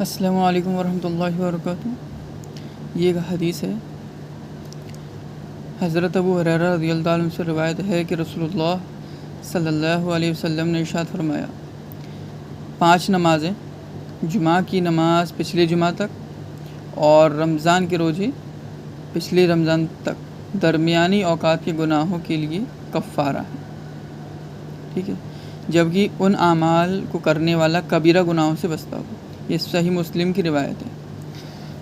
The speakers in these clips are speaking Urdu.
السلام علیکم ورحمۃ اللہ وبرکاتہ۔ یہ ایک حدیث ہے، حضرت ابو ہریرہ رضی اللہ عنہ سے روایت ہے کہ رسول اللہ صلی اللہ علیہ وسلم نے ارشاد فرمایا، 5 نمازیں، جمعہ کی نماز پچھلے جمعہ تک اور رمضان کے روزے پچھلے رمضان تک درمیانی اوقات کے گناہوں کے لیے کفارہ ہیں، ٹھیک ہے، جبکہ ان اعمال کو کرنے والا کبیرہ گناہوں سے بچتا ہو۔ یہ صحیح مسلم کی روایت ہے۔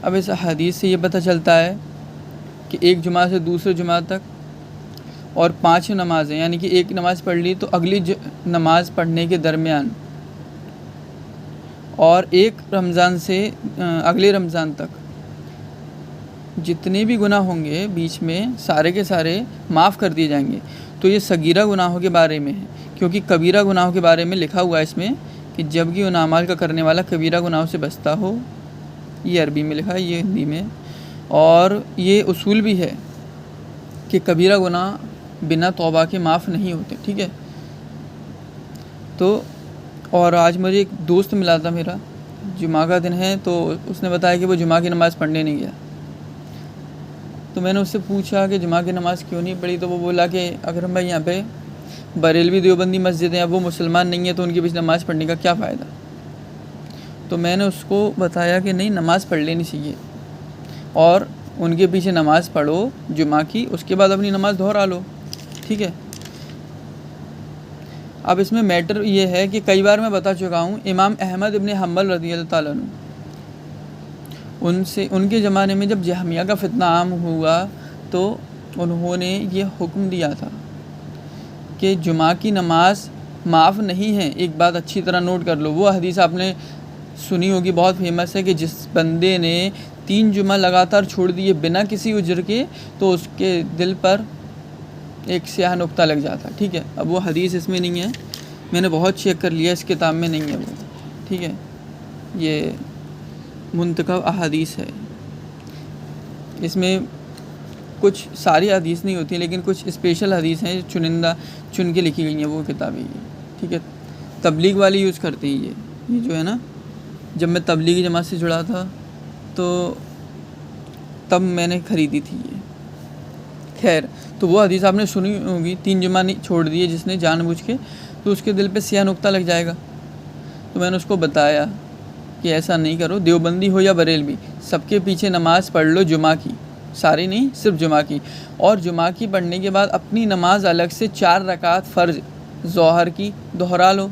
اب اس حدیث سے یہ پتہ چلتا ہے کہ ایک جمعہ سے دوسرے جمعہ تک اور 5 نمازیں، یعنی کہ ایک نماز پڑھ لی تو اگلی نماز پڑھنے کے درمیان اور ایک رمضان سے اگلے رمضان تک جتنے بھی گناہ ہوں گے بیچ میں سارے کے سارے معاف کر دیے جائیں گے۔ تو یہ صغیرہ گناہوں کے بارے میں ہے، کیونکہ کبیرہ گناہوں کے بارے میں لکھا ہوا ہے اس میں کہ جب کہ ان اعمال کا کرنے والا کبیرہ گناہوں سے بچتا ہو۔ یہ عربی میں لکھا ہے، یہ ہندی میں، اور یہ اصول بھی ہے کہ کبیرہ گناہ بنا توبہ کے معاف نہیں ہوتے، ٹھیک ہے۔ تو اور آج مجھے ایک دوست ملا تھا میرا، جمعہ کا دن ہے، تو اس نے بتایا کہ وہ جمعہ کی نماز پڑھنے نہیں گیا۔ تو میں نے اس سے پوچھا کہ جمعہ کی نماز کیوں نہیں پڑھی، تو وہ بولا کہ اکرم بھائی، یہاں پہ بریلوی دیوبندی مسجد ہیں، اب وہ مسلمان نہیں ہیں تو ان کے پیچھے نماز پڑھنے کا کیا فائدہ۔ تو میں نے اس کو بتایا کہ نہیں، نماز پڑھ لینی چاہیے اور ان کے پیچھے نماز پڑھو جمعہ کی، اس کے بعد اپنی نماز دہرا لو، ٹھیک ہے۔ اب اس میں میٹر یہ ہے کہ کئی بار میں بتا چکا ہوں، امام احمد ابن حنبل رضی اللہ تعالیٰ عنہ، ان کے زمانے میں جب جہمیہ کا فتنہ عام ہوا تو انہوں نے یہ حکم دیا تھا کہ جمعہ کی نماز معاف نہیں ہے۔ ایک بات اچھی طرح نوٹ کر لو، وہ حدیث آپ نے سنی ہوگی، بہت فیمس ہے، کہ جس بندے نے 3 جمعہ لگاتار چھوڑ دیے بنا کسی عذر کے تو اس کے دل پر ایک سیاہ نقطہ لگ جاتا، ٹھیک ہے۔ اب وہ حدیث اس میں نہیں ہے، میں نے بہت چیک کر لیا، اس کتاب میں نہیں ہے وہ، ٹھیک ہے۔ یہ منتخب احادیث ہے، اس میں کچھ ساری حدیث نہیں ہوتی، لیکن کچھ اسپیشل حدیث ہیں چنندہ چن کے لکھی گئی ہیں، وہ کتابیں، ٹھیک ہے۔ تبلیغ والی یوز کرتے ہیں یہ جو ہے نا، جب میں تبلیغی جماعت سے جڑا تھا تو تب میں نے خریدی تھی یہ، خیر۔ تو وہ حدیث آپ نے سنی ہوگی، 3 جمعہ نہیں چھوڑ دیے جس نے جان بوجھ کے تو اس کے دل پہ سیاہ نقطہ لگ جائے گا۔ تو میں نے اس کو بتایا کہ ایسا نہیں کرو، دیوبندی ہو یا بریلوی، سب کے پیچھے نماز پڑھ لو جمعہ کی، ساری نہیں، صرف جمعہ کی، اور جمعہ کی پڑھنے کے بعد اپنی نماز الگ سے 4 رکعت فرض ظہر کی دہرا لو،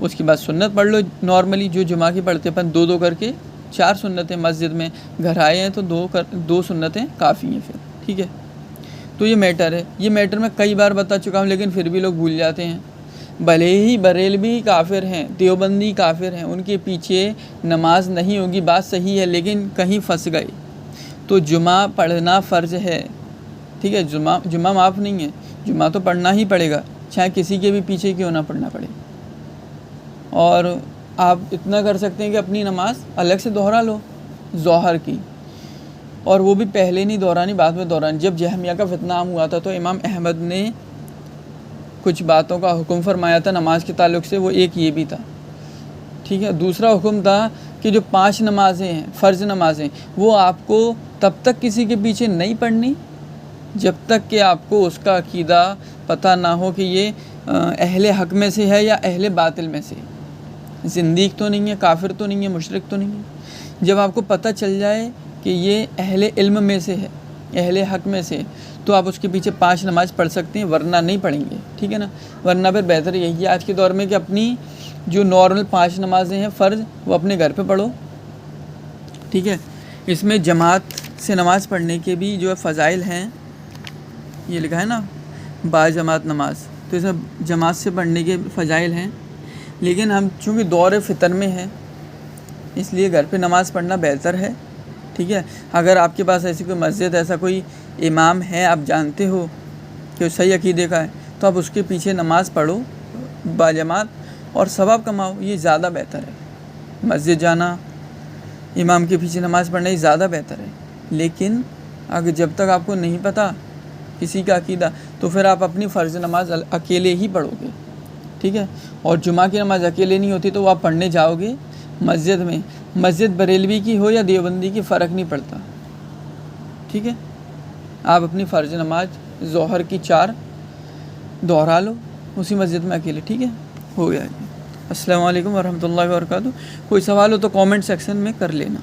اس کے بعد سنت پڑھ لو نارملی جو جمعہ کی پڑھتے اپن 2 کر کے، 4 سنتیں مسجد میں، گھر آئے ہیں تو 2 سنتیں کافی ہیں پھر، ٹھیک ہے۔ تو یہ میٹر ہے، یہ میٹر میں کئی بار بتا چکا ہوں، لیکن پھر بھی لوگ بھول جاتے ہیں۔ بھلے ہی بریلوی کافر ہیں، دیوبندی کافر ہیں، ان کے پیچھے نماز نہیں ہوگی، بات صحیح ہے، لیکن کہیں پھنس گئے تو جمعہ پڑھنا فرض ہے، ٹھیک ہے۔ جمعہ معاف نہیں ہے، جمعہ تو پڑھنا ہی پڑے گا، چاہے کسی کے بھی پیچھے کیوں نہ پڑھنا پڑے۔ اور آپ اتنا کر سکتے ہیں کہ اپنی نماز الگ سے دہرا لو ظہر کی، اور وہ بھی پہلے نہیں دہرانی، بعد میں دہرانی۔ جب جہمیہ کا فتنہ عام ہوا تھا تو امام احمد نے کچھ باتوں کا حکم فرمایا تھا نماز کے تعلق سے، وہ ایک یہ بھی تھا، ٹھیک ہے۔ دوسرا حکم تھا کہ جو 5 نمازیں ہیں، فرض نمازیں، وہ آپ کو تب تک کسی کے پیچھے نہیں پڑھنی جب تک کہ آپ کو اس کا عقیدہ پتہ نہ ہو کہ یہ اہل حق میں سے ہے یا اہل باطل میں سے، زندیق تو نہیں ہے، کافر تو نہیں ہے، مشرک تو نہیں ہے۔ جب آپ کو پتہ چل جائے کہ یہ اہل علم میں سے ہے، اہل حق میں سے، تو آپ اس کے پیچھے 5 نماز پڑھ سکتے ہیں، ورنہ نہیں پڑھیں گے، ٹھیک ہے نا۔ ورنہ پھر بہتر یہی ہے آج کے دور میں کہ اپنی جو نارمل 5 نمازیں ہیں فرض، وہ اپنے گھر پہ پڑھو، ٹھیک ہے۔ اس میں جماعت سے نماز پڑھنے کے بھی جو فضائل ہیں، یہ لکھا ہے نا، با جماعت نماز، تو اس میں جماعت سے پڑھنے کے فضائل ہیں، لیکن ہم چونکہ دور فتن میں ہیں اس لیے گھر پہ نماز پڑھنا بہتر ہے، ٹھیک ہے۔ اگر آپ کے پاس ایسی کوئی مسجد، ایسا کوئی امام ہے آپ جانتے ہو کہ صحیح عقیدے کا ہے، تو آپ اس کے پیچھے نماز پڑھو با جماعت اور ثواب کماؤ، یہ زیادہ بہتر ہے۔ مسجد جانا، امام کے پیچھے نماز پڑھنا، یہ زیادہ بہتر ہے۔ لیکن اگر جب تک آپ کو نہیں پتہ کسی کا عقیدہ، تو پھر آپ اپنی فرض نماز اکیلے ہی پڑھو گے، ٹھیک ہے۔ اور جمعہ کی نماز اکیلے نہیں ہوتی تو وہ آپ پڑھنے جاؤ گے، مسجد میں، مسجد بریلوی کی ہو یا دیوبندی کی فرق نہیں پڑتا، ٹھیک ہے؟ آپ اپنی فرض نماز ظہر کی 4 دہرا لو اسی مسجد میں اکیلے، ٹھیک ہے؟ ہو گیا جی۔ السلام علیکم ورحمۃ اللہ وبرکاتہ۔ کوئی سوال ہو تو کامنٹ سیکشن میں کر لینا۔